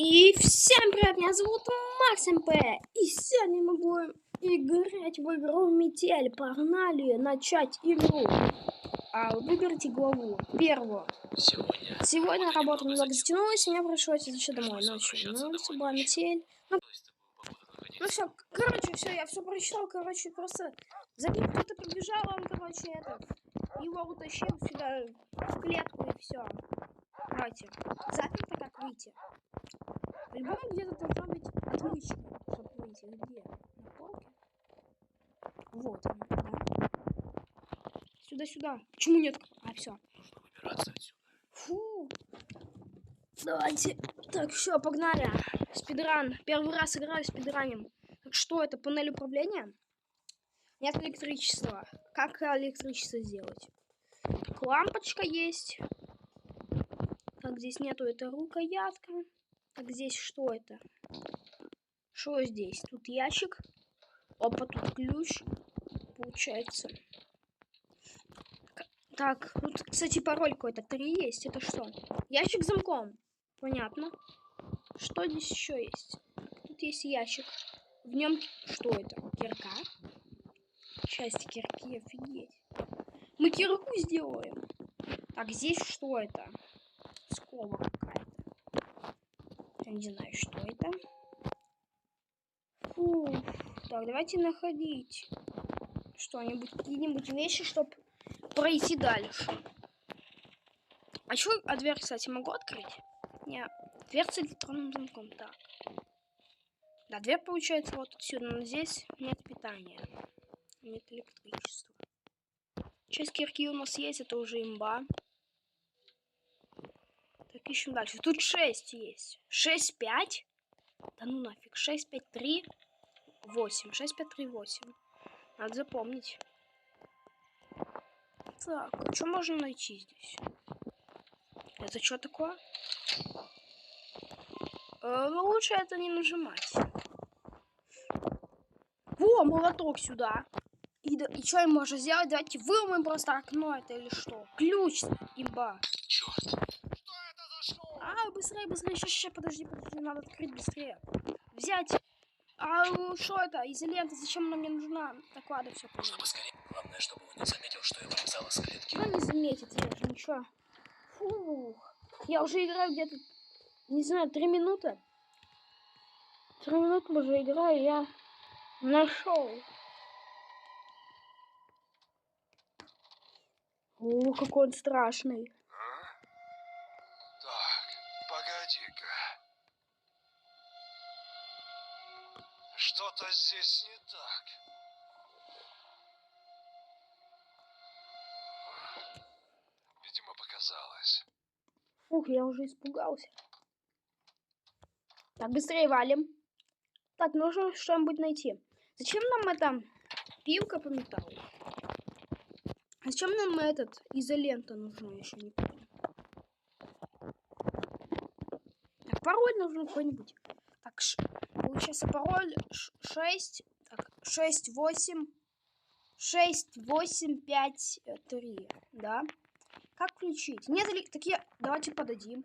И всем привет, меня зовут Максим П. И сегодня мы будем играть в игру Метель. Погнали начать игру. Выберите главу. Первую. Сегодня работа немного затянулась, и мне пришлось еще домой ночью. Ну, была метель. Ну все, короче, все, я все прочитал, короче, просто за ним кто-то побежал, он, короче, его утащил сюда в клетку и все. Давайте. Заперто как выйти. По-любому где-то должна быть отмычка, чтобы выйти. Где? На полке? Вот она, да? Сюда-сюда. Почему нет? А, все. Нужно выбираться отсюда. Фу. Давайте. Так, все, погнали. Спидран. Первый раз играю спидранем. Так что это? Панель управления? Нет электричества. Как электричество сделать? Так, лампочка есть. Так, здесь нету, это рукоятка. Так, здесь что это? Что здесь? Тут ящик. Опа, тут ключ. Получается. Так, тут, кстати, пароль какой-то. 3 есть. Это что? Ящик с замком. Понятно. Что здесь еще есть? Тут есть ящик. В нем что это? Кирка? Часть кирки, офигеть. Мы кирку сделаем. Так, здесь что это? Скоба какая-то. Я не знаю, что это. Фу. Так, давайте находить что-нибудь, какие-нибудь вещи, чтобы пройти дальше. А что, а дверь, кстати, могу открыть? Нет, дверь с электронным замком, так. Да, дверь получается вот отсюда, но здесь нет питания, нет электричества. Часть кирки у нас есть, это уже имба. Так, ищем дальше. Тут 6 есть. 6, 5. Да ну нафиг. 6, 5, 3, 8. 6, 5, 3, 8. Надо запомнить. Так, а что можно найти здесь? Это что такое? Ну, лучше это не нажимать. Во, молоток сюда. И что им можно сделать? Давайте выломаем просто окно это или что? Ключ, имба. Черт. Что это за шум? Быстрее, быстрее. Сейчас, подожди, надо открыть быстрее. Взять. Что это? Изолента, зачем она мне нужна? Так, ладно, все. Нужно поскорее. Главное, чтобы он не заметил, что я вылезал из клетки. Ну, не заметит, я же ничего. Фух. Я уже играю где-то, не знаю, 3 минуты. 3 минуты уже играю, я нашел. О, какой он страшный. Так, погоди-ка. Что-то здесь не так. Видимо, показалось. Фух, я уже испугался. Так, быстрее валим. Так, нужно что-нибудь найти. Зачем нам это пилка по металлу? Зачем нам изолента нужна, еще не понял. Так, пароль нужен какой-нибудь. Так, получается пароль 6. Так, 6, 8. 6, 8, 5, 3. Да? Как включить? Нет, такие. Давайте подадим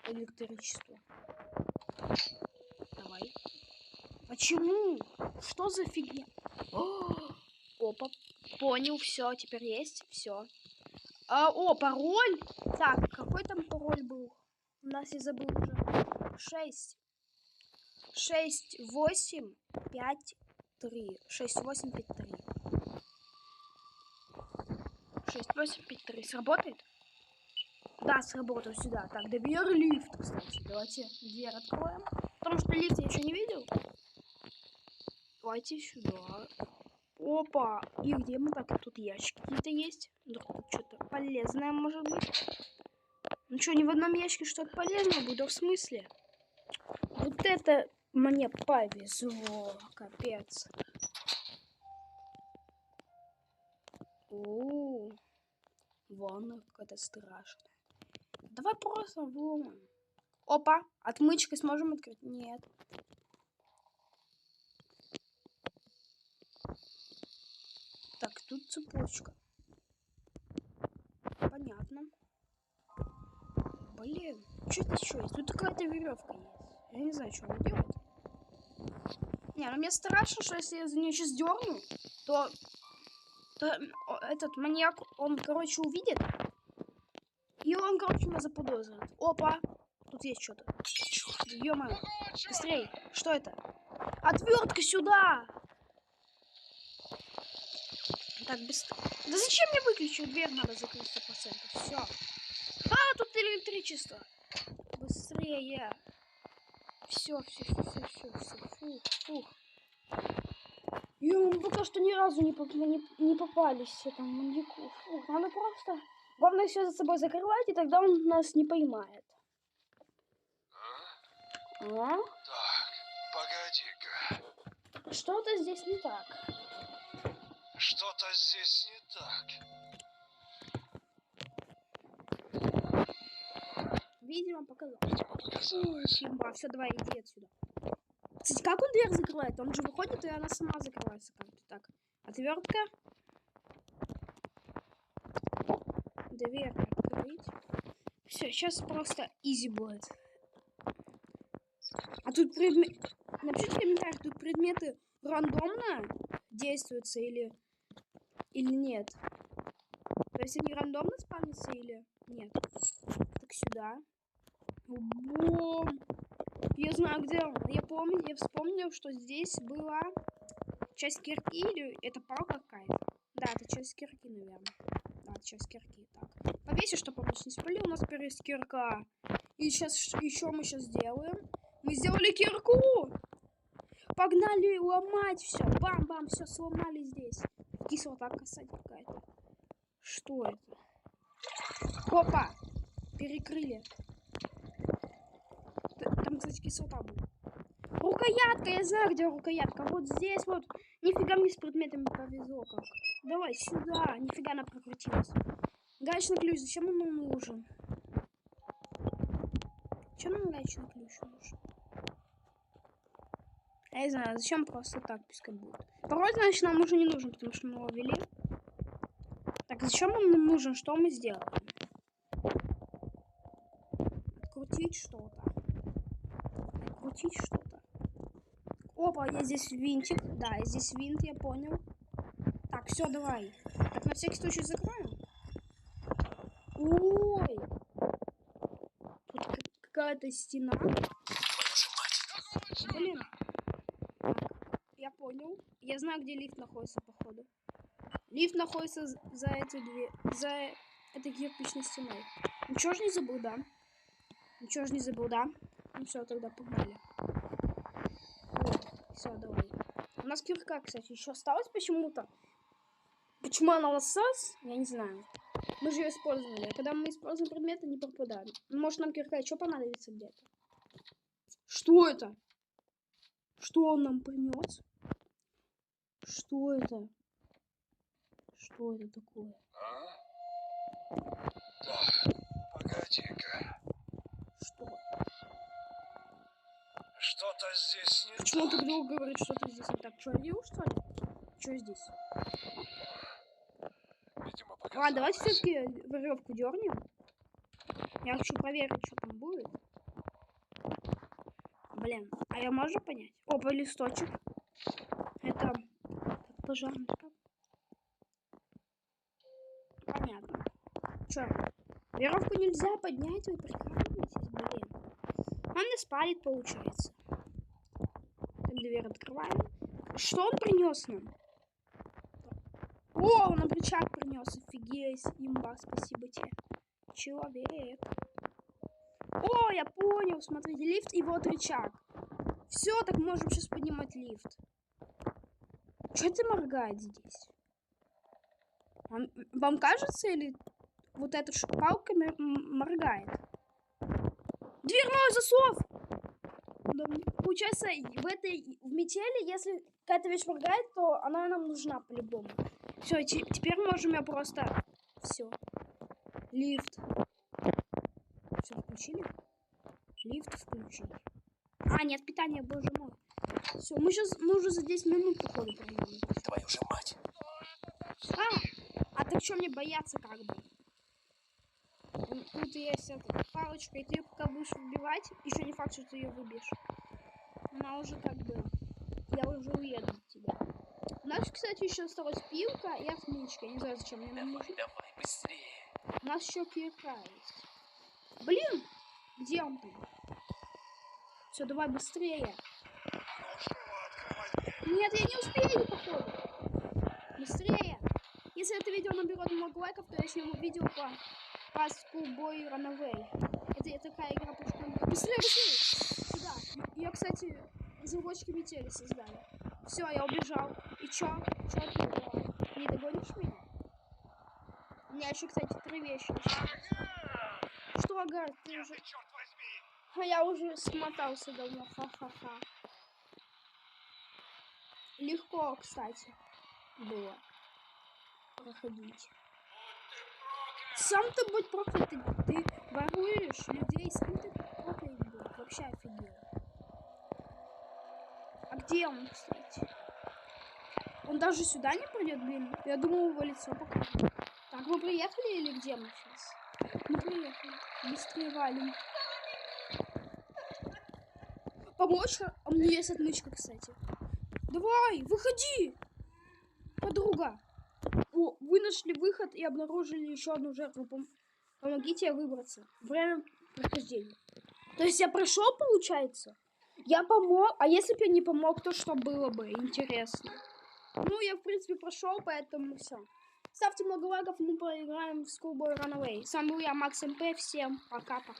электричество. Давай. Почему? Что за фигня? Опа. Понял, все, теперь есть. Все. О, пароль. Так, какой там пароль был? У нас я забыл уже. 6. 6, 8, 5, 3. 6, 8, 5, 3. 6, 8, 5, 3. Сработает? Да, сработал сюда. Так, дверь лифт, кстати. Давайте дверь откроем. Потому что лифт я еще не видел. Давайте сюда. Опа. И где мы так? Тут ящики какие-то есть. Вдруг тут что-то полезное может быть. Ну что, ни в одном ящике что-то полезное будет? Да в смысле? Вот это мне повезло. Капец. Ванна какая-то страшная. Давай просто выломаем. Опа, отмычкой сможем открыть? Нет. Так, тут цепочка. Понятно. Блин, что здесь еще есть? Тут какая-то веревка есть. Я не знаю, что она делает. Не, ну мне страшно, что если я за нее сейчас дерну, то этот маньяк, он, короче, увидит. И он, короче, меня заподозрит. Опа! Тут есть что-то. Ё-моё. Быстрей. Что это? Отвертка сюда! Так, быстро. Да зачем мне выключить? Дверь надо закрыть 100%. Все. А, тут электричество. Быстрее. Все. Фух. Пока что ни разу не попались там маньяку. Фух, надо просто... Главное все за собой закрывать, и тогда он нас не поймает. А? Так, погоди-ка. Что-то здесь не так. Что-то здесь не так. Видимо, показалось. Показалось. Все, давай, иди отсюда. Кстати, как он дверь закрывает? Он же выходит, и она сама закрывается как-то так. Отвертка. Дверь открыть. Все, сейчас просто изи будет. А тут напишите в комментариях, тут предметы рандомно действуются или нет. То есть они рандомно спавнятся или нет. Так, сюда. Бум. Я знаю, где он. Я вспомнил, что здесь была часть кирки или это палка какая-то. Да, это часть кирки, наверное. Да, это часть кирки. Так. Повесишь, чтобы он не спалил. У нас теперь есть кирка. И сейчас, еще мы сейчас сделаем. Мы сделали кирку! Погнали ломать все. Бам-бам, все сломали здесь. Кислота касать какая-то. Что это? Опа! Перекрыли. Там, кстати, кислота была. Рукоятка! Я знаю, где рукоятка. Вот здесь вот. Нифига мне с предметами повезло как. Давай сюда. Нифига она прокрутилась. Гаечный ключ. Зачем он нам нужен? Зачем нам гаечный ключ нужен? Я не знаю, зачем просто так пускай будет. Пароль, значит, нам уже не нужен, потому что мы его ввели. Так, зачем он нам нужен? Что мы сделаем? Открутить что-то. Открутить что-то. Опа, я здесь винтик. Да, я здесь винт, я понял. Так, все, давай. Так, на всякий случай закроем. Ой! Тут какая-то стена. Блин. Я понял. Я знаю, где лифт находится, походу. Лифт находится за этой кирпичной стеной. Ничего же не забыл, да? Ничего же не забыл, да? Ну все, тогда погнали. Все, давай. У нас кирка, кстати, еще осталась почему-то. Почему она у нас осталась? Я не знаю. Мы же ее использовали. А когда мы используем предметы, не пропадаем. Может, нам кирка еще понадобится где-то? Что это? Что он нам принес? Что это? Что это такое? Так, погоди-ка. Что? Что-то здесь не Почему так. ты друг говорит, что-то здесь не так? Что, видел, что ли? Что здесь? Видимо, показалось. Ладно, давайте все-таки веревку дернем. Я хочу проверить, что там будет. Блин, а я могу понять? Опа, листочек. Это пожарника. Понятно. Че? Веревку нельзя поднять, вы прикалываетесь, блин. Он не спалит, получается. Так, дверь открываем. Что он принес нам? О, он нам рычаг принес. Офигеть, имба, спасибо тебе. Человек. О, я понял, смотрите, лифт и вот рычаг. Все, так можем сейчас поднимать лифт. Что это моргает здесь? Вам кажется, или вот эта палка моргает? Дверной засов! Да, получается, в метели, если какая-то вещь моргает, то она нам нужна по-любому. Все, теперь можем ее просто... Все. Лифт. Все, включили? Лифт включили. А, нет питания, боже мой. Все, мы уже за 10 минут, походу, проедем. Твою же мать. А так что мне бояться как бы? Тут есть эта палочка, и ты ее пока будешь выбивать, еще не факт, что ты ее выбьешь. Она уже как бы... Я уже уеду от тебя. У нас, кстати, еще осталась пилка и отмычка. Я не знаю, зачем мне нам нужно. Давай, быстрее. У нас еще кирка есть. Блин! Где он там? Все, давай быстрее. Нет, я не успею, походу. Быстрее. Если это видео наберет много лайков, то я сниму видео по Schoolboy Runaway. Это такая игра по школе. Быстрее, быстрее! Сюда. Ее, кстати, разработчики метели создали. Все, я убежал. И чё? Чё ты не догонишь меня? У меня еще, кстати, 3 вещи осталось. Что, Агар, ты уже... А я уже смотался давно. Ха-ха-ха. Легко, кстати, было проходить. Сам ты будь проклят, ты воруешь людей, сам ты проклят будь. Вообще офигел. А где он, кстати? Он даже сюда не придет, блин. Я думал, его лицо покажет. Так, мы приехали или где мы сейчас? Мы приехали. Быстрее валим. Помочь? А у меня есть отмычка, кстати. Давай, выходи! Подруга. О, вы нашли выход и обнаружили еще одну жертву. Помогите выбраться. Время прохождения. То есть я прошел, получается? Я помог. А если бы я не помог, то что было бы? Интересно. Ну, я, в принципе, прошел, поэтому все. Ставьте много лайков, мы поиграем в Schoolboy Runaway. С вами был я, Макс МП. Всем пока-пока.